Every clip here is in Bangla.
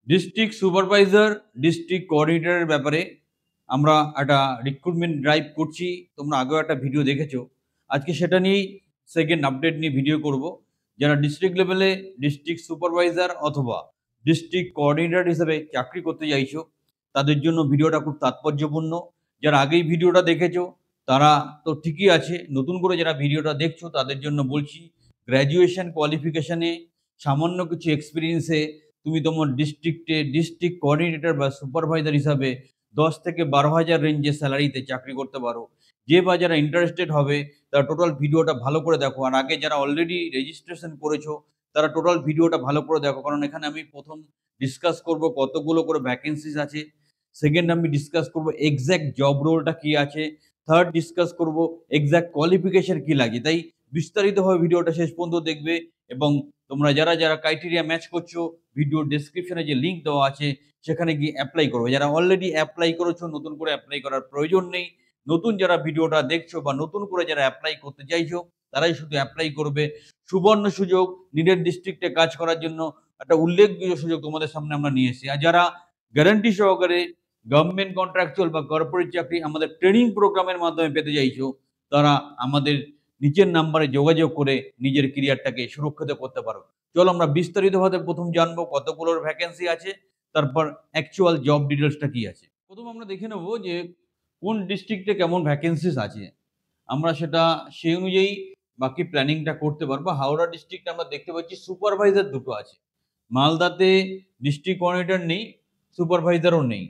ডিস্ট্রিক্ট সুপারভাইজার, ডিস্ট্রিক্ট কোঅর্ডিনেটরের ব্যাপারে আমরা একটা রিক্রুটমেন্ট ড্রাইভ করছি। তোমরা আগেও একটা ভিডিও দেখেছো। আজকে সেটা নিয়েই সেকেন্ড আপডেট নিয়ে ভিডিও করব। যারা ডিস্ট্রিক্ট লেভেলে ডিস্ট্রিক্ট সুপারভাইজার অথবা ডিস্ট্রিক্ট কোঅর্ডিনেটর হিসেবে চাকরি করতে চাইছো, তাদের জন্য ভিডিওটা খুব তাৎপর্যপূর্ণ। যারা আগেই ভিডিওটা দেখেছো তারা তো ঠিকই আছে। নতুন করে যারা ভিডিওটা দেখছো তাদের জন্য বলছি, গ্র্যাজুয়েশন কোয়ালিফিকেশনে সামান্য কিছু এক্সপিরিয়েন্সে তুমি তোমার ডিস্ট্রিক্টে ডিস্ট্রিক্ট কোঅর্ডিনেটর বা সুপারভাইজার হিসাবে 10 থেকে 12,000 রেঞ্জের স্যালারিতে চাকরি করতে পারো। যে বা যারা ইন্টারেস্টেড হবে তারা টোটাল ভিডিওটা ভালো করে দেখো। আর আগে যারা অলরেডি রেজিস্ট্রেশন করেছো তারা টোটাল ভিডিওটা ভালো করে দেখো। কারণ এখানে আমি প্রথম ডিসকাস করব কতগুলো করে ভ্যাকেন্সিস আছে। সেকেন্ড আমি ডিসকাস করব এক্সাক্ট জব রোলটা কি আছে। থার্ড ডিসকাস করব এক্সাক্ট কোয়ালিফিকেশন কি লাগে। তাই বিস্তারিতভাবে ভিডিওটা শেষ পর্যন্ত দেখবে এবং তোমরা যারা যারা ক্রাইটেরিয়া ম্যাচ করছো ভিডিও ডেসক্রিপশনে যে লিঙ্ক দেওয়া আছে সেখানে গিয়ে অ্যাপ্লাই করবে। যারা অলরেডি অ্যাপ্লাই করেছো নতুন করে অ্যাপ্লাই করার প্রয়োজন নেই। নতুন যারা ভিডিওটা দেখছো বা নতুন করে যারা অ্যাপ্লাই করতে চাইছো তারাই শুধু অ্যাপ্লাই করবে। সুবর্ণ সুযোগ, নিজের ডিস্ট্রিক্টে কাজ করার জন্য একটা উল্লেখযোগ্য সুযোগ তোমাদের সামনে আমরা নিয়ে এসেছি। আর যারা গ্যারান্টি সহকারে গভর্নমেন্ট কন্ট্রাকচুয়াল বা কর্পোরেট চাকরি আমাদের ট্রেনিং প্রোগ্রামের মাধ্যমে পেতে চাইছো, তারা আমাদের নিচের নাম্বারে যোগাযোগ করে নিজের ক্যারিয়ারটাকে সুরক্ষিত করতে পারো। চলো আমরা বিস্তারিতভাবে প্রথম জানবো কতগুলোর ভ্যাকেন্সি আছে, তারপর অ্যাকচুয়াল জব ডিটেলসটা কি আছে। প্রথম আমরা দেখে নেব যে কোন ডিস্ট্রিক্টে কেমন ভ্যাকেন্সিস আছে। আমরা সেটা সেই অনুযায়ী বাকি প্ল্যানিংটা করতে পারবো। হাওড়া ডিস্ট্রিক্টে আমরা দেখতে পাচ্ছি সুপারভাইজার দুটো আছে। মালদাতে ডিস্ট্রিক্ট কোঅর্ডিনেটর নেই, সুপারভাইজারও নেই।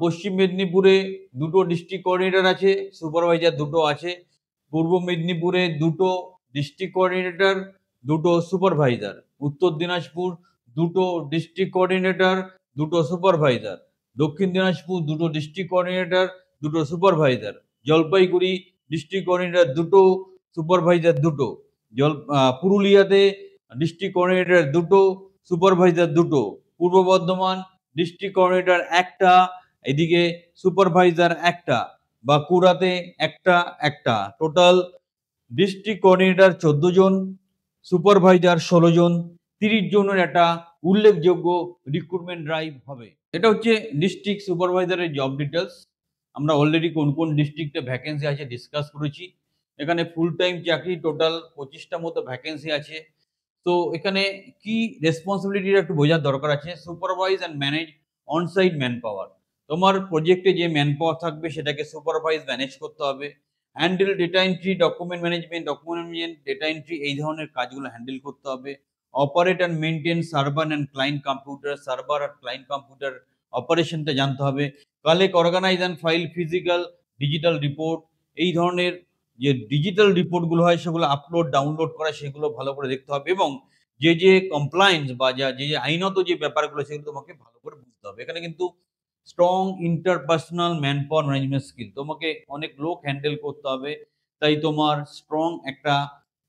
পশ্চিম মেদিনীপুরে দুটো ডিস্ট্রিক্ট কোঅর্ডিনেটর আছে, সুপারভাইজার দুটো আছে। পূর্ব মেদিনীপুরে দুটো ডিস্ট্রিক্ট কোঅর্ডিনেটর, দুটো সুপারভাইজার। উত্তর দিনাজপুর দুটো ডিস্ট্রিক্ট কোঅর্ডিনেটর, দুটো সুপারভাইজার। দক্ষিণ দিনাজপুর দুটো ডিস্ট্রিক্ট কোঅর্ডিনেটর, দুটো সুপারভাইজার। জলপাইগুড়ি ডিস্ট্রিক্ট কোঅর্ডিনেটর দুটো, সুপারভাইজার দুটো। পুরুলিয়াতে ডিস্ট্রিক্ট কোঅর্ডিনেটর দুটো, সুপারভাইজার দুটো। পূর্ব বর্ধমান ডিস্ট্রিক্ট কোঅর্ডিনেটর একটা, এদিকে সুপারভাইজার একটা। বাঁকুড়াতে একটা একটা। টোটাল ডিস্ট্রিক্ট কোঅর্ডিনেটর 14 জন, সুপারভাইজার 16 জন। 30 জনের একটা উল্লেখযোগ্য রিক্রুটমেন্ট ড্রাইভ হবে। এটা হচ্ছে ডিস্ট্রিক্ট সুপারভাইজারের জব ডিটেলস। আমরা অলরেডি কোন কোন ডিস্ট্রিক্টে ভ্যাকেন্সি আছে ডিসকাস করেছি। এখানে ফুল টাইম চাকরি টোটাল 25টা মতো ভ্যাকেন্সি আছে। তো এখানে কি রেসপন্সিবিলিটিটা একটু বোঝার দরকার আছে। Supervise and manage onsite man power. তোমার প্রজেক্টে যে ম্যান পাওয়ার থাকবে সেটাকে সুপারভাইজ ম্যানেজ করতে হবে। Handle data entry, document management, data entry এই ধরনের কাজগুলো হ্যান্ডেল করতে হবে। Operate and maintain server and client computer, server আর ক্লায়েন্ট কম্পিউটার অপারেশনটা জানতে হবে। Collect, organise and file physical digital report. এই ধরনের যে ডিজিটাল রিপোর্টগুলো হয় সেগুলো আপলোড ডাউনলোড করা সেগুলো ভালো করে দেখতে হবে এবং যে যে কমপ্লায়েন্স বা যে যে আইনত যে ব্যাপারগুলো সেগুলো তোমাকে ভালো করে বুঝতে হবে। এখানে কিন্তু strong interpersonal man power management skill, তোমাকে অনেক লোক হ্যান্ডেল করতে হবে। তাই তোমার স্ট্রং একটা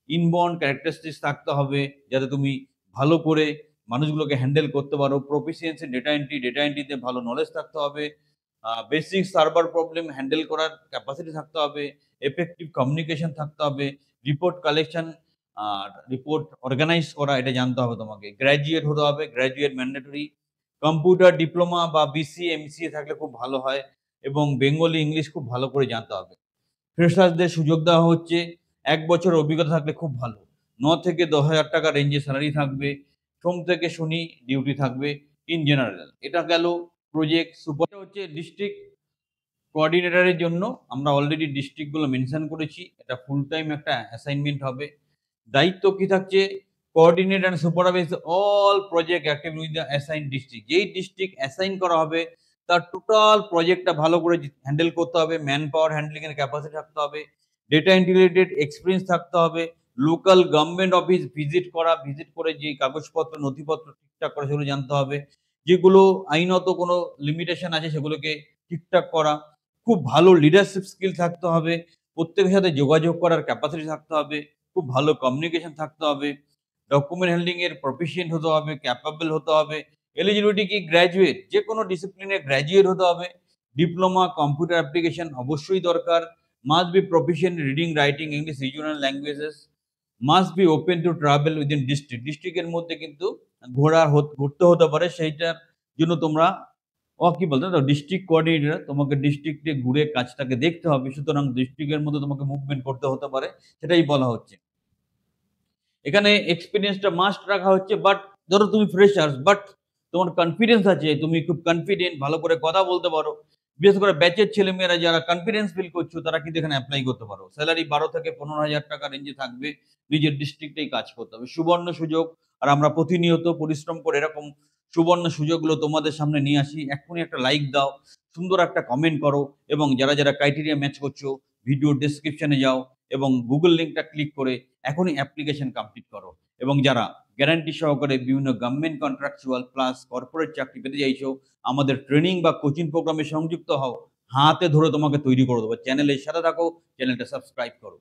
ইনবর্ন ক্যারেক্টারিস্টিক্স থাকতে হবে যাতে তুমি ভালো করে মানুষগুলোকে হ্যান্ডেল করতে পারো। প্রফিসিয়েন্সি ডেটা এন্ট্রিতে ভালো নলেজ থাকতে হবে। বেসিক সার্ভার প্রবলেম হ্যান্ডেল করার ক্যাপাসিটি থাকতে হবে। এফেক্টিভ কমিউনিকেশন থাকতে হবে। রিপোর্ট কালেকশন আর রিপোর্ট অর্গানাইজ করা এটা জানতে হবে তোমাকে। গ্র্যাজুয়েট হতে হবে, গ্র্যাজুয়েট ম্যান্ডেটরি। কম্পিউটার ডিপ্লোমা বা বিসিএ এমসিএ থাকলে খুব ভালো হয় এবং বেঙ্গলি ইংলিশ খুব ভালো করে জানতে হবে। ফ্রেশারদের সুযোগ দেওয়া হচ্ছে। 1 বছর অভিজ্ঞতা থাকলে খুব ভালো। 9 থেকে 10,000 টাকা রেঞ্জে স্যালারি থাকবে। সোম থেকে শনি ডিউটি থাকবে ইন জেনারেল। এটা গেল প্রজেক্ট সুপার। এটা হচ্ছে ডিস্ট্রিক্ট কোঅর্ডিনেটরের জন্য। আমরা অলরেডি ডিস্ট্রিক্টগুলো মেনশন করেছি। এটা ফুল টাইম একটা অ্যাসাইনমেন্ট হবে। দায়িত্ব কি থাকছে? Coordinate and supervise all project active with the assign district. যেই ডিস্ট্রিক্ট অ্যাসাইন করা হবে তার টোটাল প্রজেক্টটা ভালো করে হ্যান্ডেল করতে হবে। ম্যান পাওয়ার হ্যান্ডলিং এর ক্যাপাসিটি থাকতে হবে। ডেটা ইন্টিগ্রেটেড এক্সপিরিয়েন্স থাকতে হবে। লোকাল গভর্নমেন্ট অফিস ভিজিট করে যে কাগজপত্র নথিপত্র ঠিকঠাক করা সেগুলো জানতে হবে। যেগুলো আইনত কোনো লিমিটেশন আছে সেগুলোকে ঠিকঠাক করা। খুব ভালো লিডারশিপ স্কিল থাকতে হবে। প্রত্যেকের সাথে যোগাযোগ করার ক্যাপাসিটি থাকতে হবে। খুব ভালো কমিউনিকেশন থাকতে হবে। ডকুমেন্ট হ্যান্ডলিং এর প্রফিশিয়েন্ট হতে হবে, ক্যাপাবল হতে হবে। এলিজিবিলিটি কি? গ্র্যাজুয়েট, যে কোনো ডিসিপ্লিনে গ্র্যাজুয়েট হতে হবে। ডিপ্লোমা কম্পিউটার অ্যাপ্লিকেশন অবশ্যই দরকার। Must be proficient reading writing English regional languages. Must be open to travel within district. ডিস্ট্রিক্টের মধ্যে কিন্তু ঘুরতে হতে পারে, সেইটার জন্য তোমরা কি বলতে ডিস্ট্রিক্ট কোঅর্ডিনেটর, তোমাকে ডিস্ট্রিক্টে ঘুরে কাজটাকে দেখতে হবে, সুতরাং ডিস্ট্রিক্টের মধ্যে তোমাকে মুভমেন্ট করতে হতে পারে, সেটাই বলা হচ্ছে। এখানে এক্সপেরিয়েন্সটা মাস্ট রাখা হচ্ছে, বাট ধরো তুমি ফ্রেশার্স, বাট তোমার কনফিডেন্স আছে, তুমি খুব কনফিডেন্ট, ভালো করে কথা বলতে পারো, বিশেষ করে ব্যাচের ছেলেমেয়েরা যারা কনফিডেন্স ফিল করছো তারা কিন্তু এখানে অ্যাপ্লাই করতে পারো। স্যালারি 12 থেকে 15,000 টাকা রেঞ্জে থাকবে, নিজের ডিস্ট্রিক্টেই কাজ করতে হবে, সুবর্ণ সুযোগ। আর আমরা প্রতিনিয়ত পরিশ্রম করে এরকম সুবর্ণ সুযোগগুলো তোমাদের সামনে নিয়ে আসি। এক্ষুনি একটা লাইক দাও, সুন্দর একটা কমেন্ট করো, এবং যারা যারা ক্রাইটেরিয়া ম্যাচ করছো ভিডিও ডেসক্রিপশনে যাও এবং গুগল লিঙ্কটা ক্লিক করে এখনই অ্যাপ্লিকেশন কমপ্লিট করো। এবং যারা গ্যারান্টি সহকারে বিভিন্ন গভর্নমেন্ট কন্ট্রাকচুয়াল প্লাস কর্পোরেট চাকরি পেতে চাইছো, আমাদের ট্রেনিং বা কোচিং প্রোগ্রামে সংযুক্ত হও, হাতে ধরে তোমাকে তৈরি করে দেবো। চ্যানেলের সাথে থাকো, চ্যানেলটা সাবস্ক্রাইব করো।